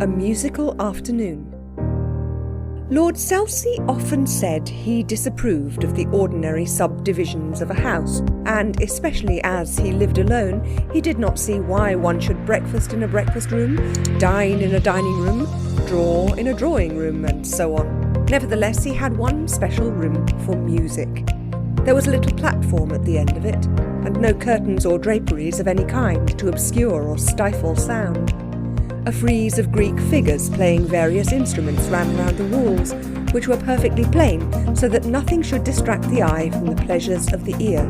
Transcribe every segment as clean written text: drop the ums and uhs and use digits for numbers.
A musical afternoon. Lord Selsey often said he disapproved of the ordinary subdivisions of a house, and especially as he lived alone, he did not see why one should breakfast in a breakfast room, dine in a dining room, draw in a drawing room, and so on. Nevertheless, he had one special room for music. There was a little platform at the end of it, and no curtains or draperies of any kind to obscure or stifle sound. A frieze of Greek figures playing various instruments ran round the walls, which were perfectly plain, so that nothing should distract the eye from the pleasures of the ear.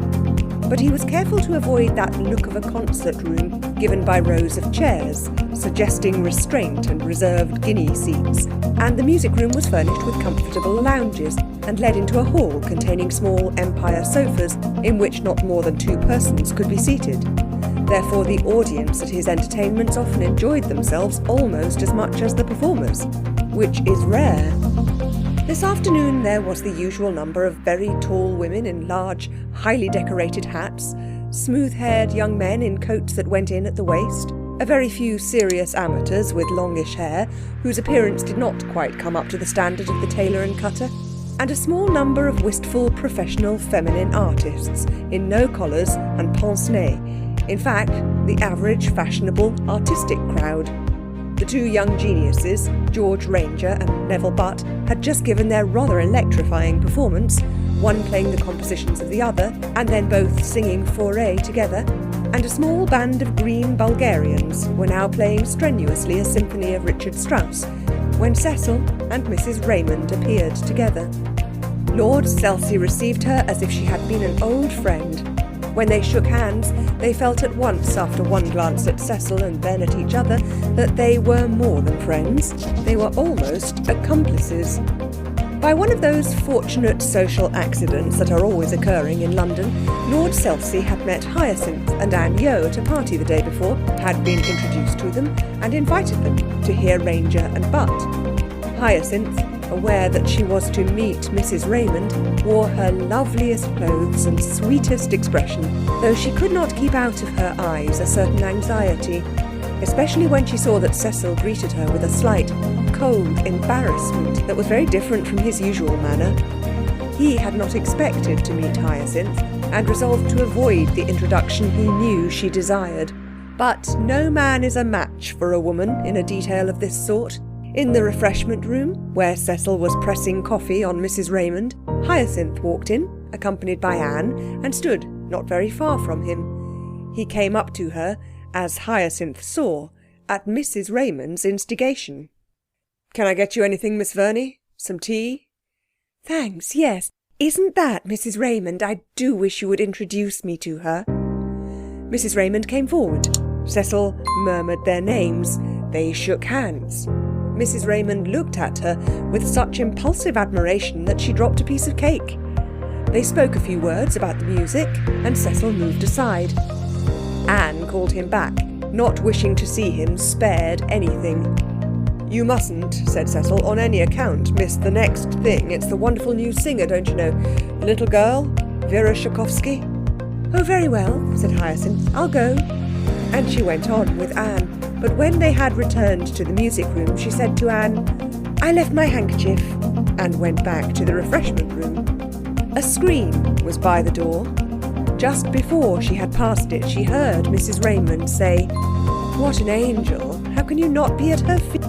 But he was careful to avoid that look of a concert room given by rows of chairs, suggesting restraint and reserved guinea seats, and the music room was furnished with comfortable lounges and led into a hall containing small empire sofas in which not more than 2 persons could be seated. Therefore, the audience at his entertainments often enjoyed themselves almost as much as the performers, which is rare. This afternoon there was the usual number of very tall women in large, highly decorated hats, smooth-haired young men in coats that went in at the waist, a very few serious amateurs with longish hair, whose appearance did not quite come up to the standard of the tailor and cutter, and a small number of wistful professional feminine artists in no collars and pince-nez. In fact, the average, fashionable, artistic crowd. The 2 young geniuses, George Ranger and Neville Butt, had just given their rather electrifying performance, one playing the compositions of the other, and then both singing Fauré together, and a small band of green Bulgarians were now playing strenuously a symphony of Richard Strauss, when Cecil and Mrs. Raymond appeared together. Lord Selsey received her as if she had been an old friend. When they shook hands, they felt at once, after one glance at Cecil and then at each other, that they were more than friends. They were almost accomplices. By one of those fortunate social accidents that are always occurring in London, Lord Selsey had met Hyacinth and Anne Yeo at a party the day before, had been introduced to them, and invited them to hear Ranger and Butt. Hyacinth, aware that she was to meet Mrs. Raymond, wore her loveliest clothes and sweetest expression, though she could not keep out of her eyes a certain anxiety, especially when she saw that Cecil greeted her with a slight, cold embarrassment that was very different from his usual manner. He had not expected to meet Hyacinth, and resolved to avoid the introduction he knew she desired. But no man is a match for a woman in a detail of this sort. In the refreshment room, where Cecil was pressing coffee on Mrs. Raymond, Hyacinth walked in, accompanied by Anne, and stood not very far from him. He came up to her, as Hyacinth saw, at Mrs. Raymond's instigation. "Can I get you anything, Miss Verney? Some tea?" "Thanks, yes. Isn't that Mrs. Raymond? I do wish you would introduce me to her." Mrs. Raymond came forward. Cecil murmured their names. They shook hands. Mrs. Raymond looked at her with such impulsive admiration that she dropped a piece of cake. They spoke a few words about the music, and Cecil moved aside. Anne called him back, not wishing to see him spared anything. "You mustn't," said Cecil, "on any account miss the next thing. It's the wonderful new singer, don't you know? The little girl, Vera Tchaikovsky." "Oh, very well," said Hyacinth. "I'll go." And she went on with Anne. But when they had returned to the music room, she said to Anne, "I left my handkerchief," and went back to the refreshment room. A screen was by the door. Just before she had passed it, she heard Mrs. Raymond say, "What an angel! How can you not be at her feet?"